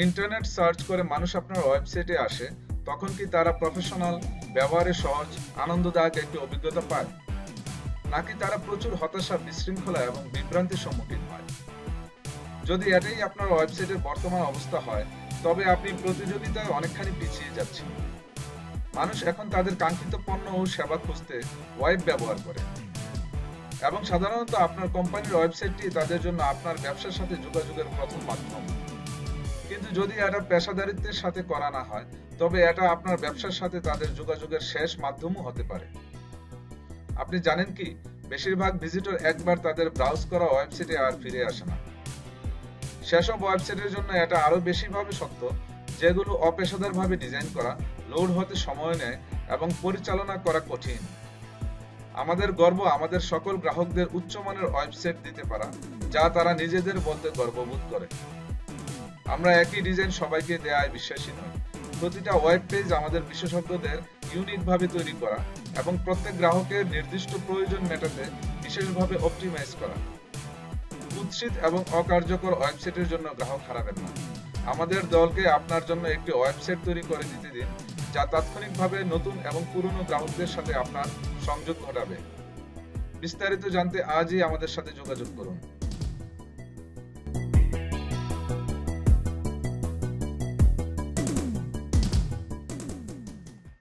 Internet search করে মানুষ আপনার ওয়েবসাইটে আসে, তখন কি তারা প্রফেশনাল, ব্যবহারে সহজ, আনন্দদায়ক একটি অভিজ্ঞতা পায়, নাকি তারা প্রচুর হতাশা, বিশৃঙ্খলা এবং বিভ্রান্তির সম্মুখীন হয়? যদি এটাই আপনার ওয়েবসাইটের বর্তমান অবস্থা হয়, তবে আপনি প্রতিযোগিতায় অনেকখানি পিছিয়ে যাচ্ছেন। মানুষ এখন তাদের কাঙ্ক্ষিত পণ্য ও সেবা খুঁজতে ওয়েব ব্যবহার করে, এবং সাধারণত আপনার কোম্পানির ওয়েবসাইটটি তাদের জন্য আপনার ব্যবসার সাথে যোগাযোগের প্রথম মাধ্যম। কিন্তু যদি এটা পেশাদারিত্বের সাথে করা না হয়, তবে এটা আপনার ব্যবসার সাথে তাদের যোগাযোগের শেষ মাধ্যমও হতে পারে। আপনি জানেন কি, বেশিরভাগ ভিজিটর একবার তাদের ব্রাউজ করা ওয়েবসাইটে আর ফিরে আসে না। সেসব ওয়েবসাইটের জন্য এটা আরো বেশিভাবে সত্য, যেগুলো অপেশাদারভাবে ডিজাইন করা, লোড হতে সময় নেয় এবং পরিচালনা করা কঠিন। আমাদের গর্ব আমাদের সকল গ্রাহকদের উচ্চমানের ওয়েবসাইট দিতে পারা, যা তারা নিজেদের বলতে গর্ববোধ করে। আমরা একই ডিজাইন সবাইকে দেয়ায় বিশ্বাসী নই। প্রতিটা ওয়েব পেজ আমাদের বিশেষজ্ঞদের ইউনিকভাবে তৈরি করা এবং প্রত্যেক গ্রাহকের নির্দিষ্ট প্রয়োজন মেটাতে বিশেষভাবে অপটিমাইজ করা। কুৎসিত এবং অকার্যকর ওয়েবসাইটের জন্য গ্রাহক হারাবেন না। আমাদের দলকে আপনার জন্য একটি ওয়েবসাইট তৈরি করে দিতে দিন, যা তাৎক্ষণিকভাবে নতুন এবং পুরনো গ্রাহকদের সাথে আপনার সংযোগ ঘটাবে। বিস্তারিত জানতে আজই আমাদের সাথে যোগাযোগ করুন।